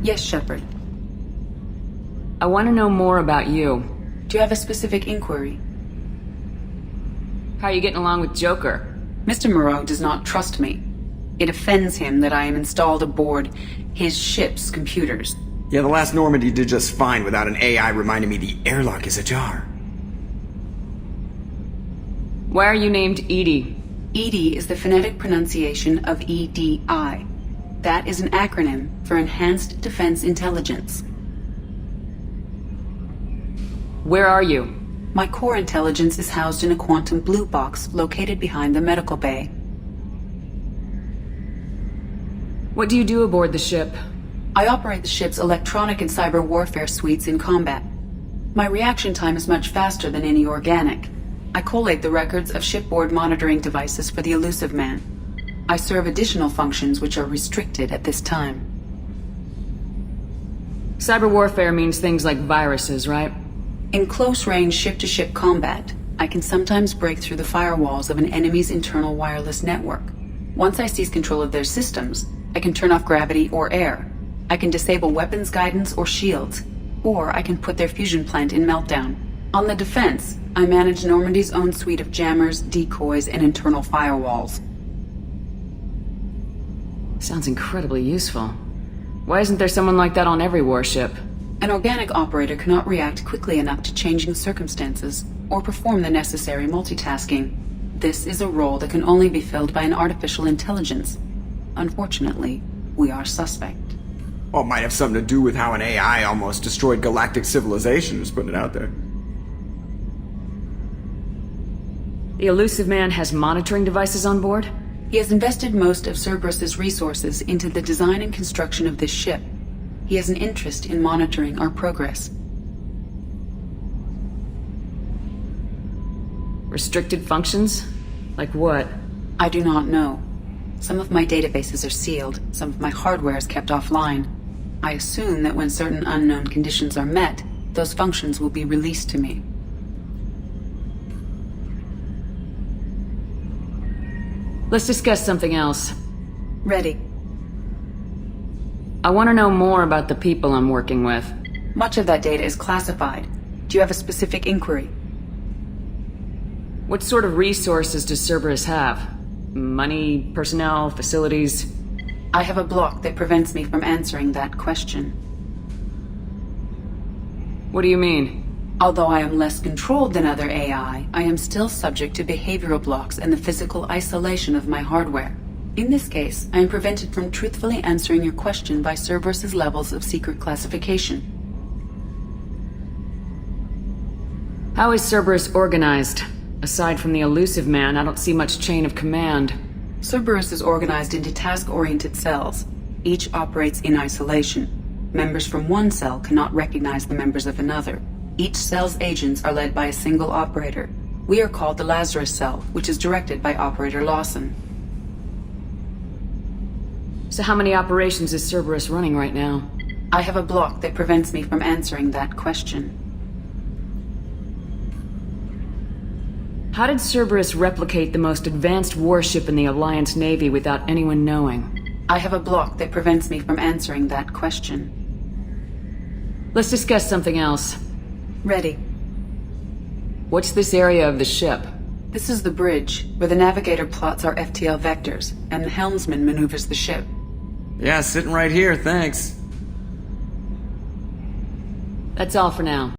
Yes, Shepard. I want to know more about you. Do you have a specific inquiry? How are you getting along with Joker? Mr. Moreau does not trust me. It offends him that I am installed aboard his ship's computers. Yeah, the last Normandy did just fine without an AI reminding me the airlock is ajar. Why are you named EDI? EDI is the phonetic pronunciation of EDI. That is an acronym for Enhanced Defense Intelligence. Where are you? My core intelligence is housed in a quantum blue box located behind the medical bay. What do you do aboard the ship? I operate the ship's electronic and cyber warfare suites in combat. My reaction time is much faster than any organic. I collate the records of shipboard monitoring devices for the Elusive Man. I serve additional functions which are restricted at this time. Cyber warfare means things like viruses, right? In close-range ship-to-ship combat, I can sometimes break through the firewalls of an enemy's internal wireless network. Once I seize control of their systems, I can turn off gravity or air. I can disable weapons guidance or shields, or I can put their fusion plant in meltdown. On the defense, I manage Normandy's own suite of jammers, decoys, and internal firewalls. Sounds incredibly useful. Why isn't there someone like that on every warship? An organic operator cannot react quickly enough to changing circumstances or perform the necessary multitasking. This is a role that can only be filled by an artificial intelligence. Unfortunately, we are suspect. Well, it might have something to do with how an AI almost destroyed galactic civilization, just putting it out there. The Elusive Man has monitoring devices on board? He has invested most of Cerberus's resources into the design and construction of this ship. He has an interest in monitoring our progress. Restricted functions? Like what? I do not know. Some of my databases are sealed, some of my hardware is kept offline. I assume that when certain unknown conditions are met, those functions will be released to me. Let's discuss something else. Ready. I want to know more about the people I'm working with. Much of that data is classified. Do you have a specific inquiry? What sort of resources does Cerberus have? Money, personnel, facilities? I have a block that prevents me from answering that question. What do you mean? Although I am less controlled than other AI, I am still subject to behavioral blocks and the physical isolation of my hardware. In this case, I am prevented from truthfully answering your question by Cerberus's levels of secret classification. How is Cerberus organized? Aside from the Elusive Man, I don't see much chain of command. Cerberus is organized into task-oriented cells. Each operates in isolation. Members from one cell cannot recognize the members of another. Each cell's agents are led by a single operator. We are called the Lazarus Cell, which is directed by Operator Lawson. So how many operations is Cerberus running right now? I have a block that prevents me from answering that question. How did Cerberus replicate the most advanced warship in the Alliance Navy without anyone knowing? I have a block that prevents me from answering that question. Let's discuss something else. Ready. What's this area of the ship? This is the bridge, where the navigator plots our FTL vectors, and the helmsman maneuvers the ship. Yeah, sitting right here, thanks. That's all for now.